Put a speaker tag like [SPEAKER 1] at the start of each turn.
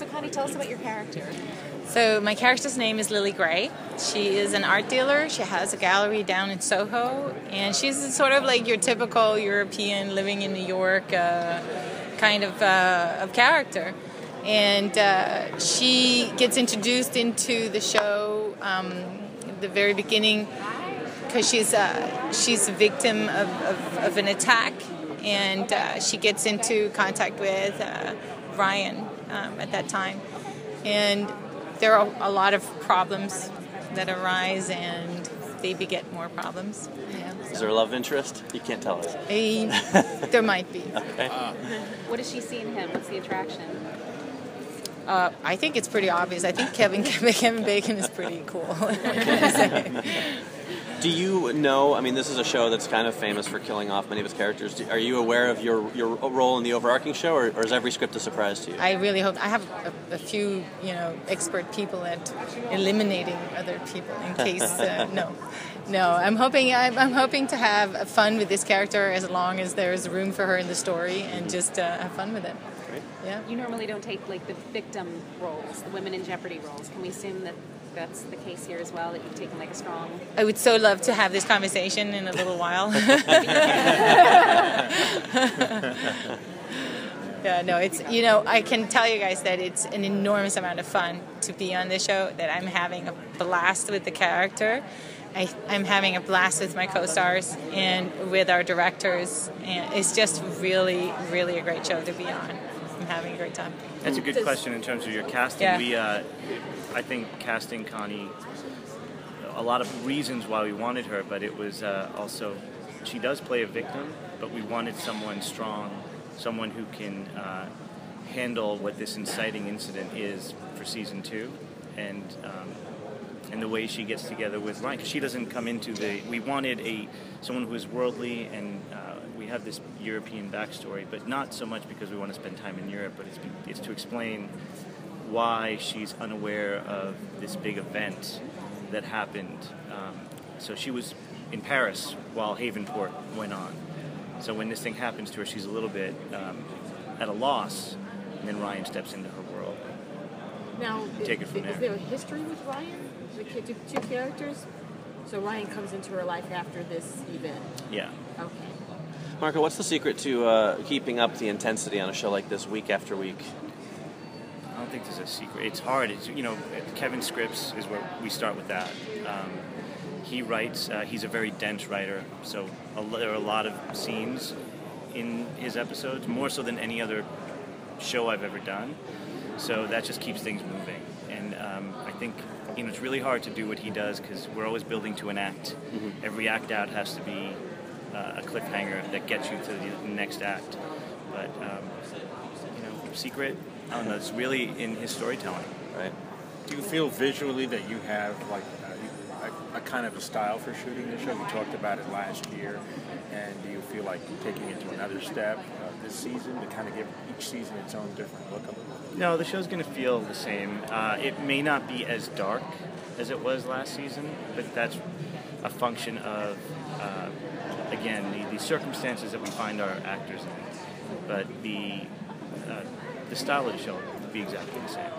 [SPEAKER 1] So Connie, tell us about your character.
[SPEAKER 2] So my character's name is Lily Gray. She is an art dealer. She has a gallery down in Soho, and she's sort of like your typical European living in New York kind of character. And she gets introduced into the show at the very beginning because she's a victim of an attack, and she gets into contact with Ryan at that time. And there are a lot of problems that arise, and they beget more problems. Yeah, so.
[SPEAKER 3] Is there a love interest? You can't tell us.
[SPEAKER 2] There might be.
[SPEAKER 3] Okay.
[SPEAKER 1] What does she see in him? What's the attraction?
[SPEAKER 2] I think it's pretty obvious. I think Kevin Bacon is pretty cool.
[SPEAKER 3] Do you know, I mean, this is a show that's kind of famous for killing off many of its characters. Are you aware of your role in the overarching show, or is every script a surprise to you?
[SPEAKER 2] I really hope. I have a few, expert people at eliminating other people in case. No. I'm hoping to have fun with this character as long as there's room for her in the story, and just have fun with it.
[SPEAKER 3] Great.
[SPEAKER 2] Yeah.
[SPEAKER 1] You normally don't take like the victim roles, the women in jeopardy roles. Can we assume that that's the case here as well, that you've taken like a strong...
[SPEAKER 2] I would so love to have this conversation in a little while. Yeah, no, it's, I can tell you guys that it's an enormous amount of fun to be on this show, that I'm having a blast with the character. I'm having a blast with my co-stars and with our directors, and it's just really, really a great show to be on. I'm having a great time.
[SPEAKER 4] That's a good question in terms of your casting.
[SPEAKER 2] Yeah.
[SPEAKER 4] I think casting Connie, a lot of reasons why we wanted her, but it was also, she does play a victim, but we wanted someone strong, someone who can handle what this inciting incident is for season 2, and the way she gets together with Ryan, because she doesn't come into we wanted someone who is worldly, and we have this European backstory, but not so much because we want to spend time in Europe, but it's to explain why she's unaware of this big event that happened. So she was in Paris while Havenport went on. So when this thing happens to her, she's a little bit at a loss, and then Ryan steps into her world.
[SPEAKER 5] Now,
[SPEAKER 4] Take it from there.
[SPEAKER 5] Is there a history with Ryan, the two characters? So Ryan comes into her life after this event?
[SPEAKER 4] Yeah.
[SPEAKER 5] Okay.
[SPEAKER 3] Marco, what's the secret to keeping up the intensity on a show like this week after week?
[SPEAKER 4] I don't think there's a secret. It's hard. Kevin's scripts is where we start with that. He writes. He's a very dense writer, so there are a lot of scenes in his episodes, more so than any other show I've ever done. So that just keeps things moving. And I think it's really hard to do what he does because we're always building to an act. Mm-hmm. Every act out has to be a cliffhanger that gets you to the next act. But secret. I don't know, it's really in his storytelling.
[SPEAKER 3] Right.
[SPEAKER 6] Do you feel visually that you have a kind of a style for shooting the show? We talked about it last year, and do you feel like taking it to another step this season to kind of give each season its own different look?
[SPEAKER 4] No, the show's going to feel the same. It may not be as dark as it was last season, but that's a function of, again, the circumstances that we find our actors in. But the style of the show will be exactly the same.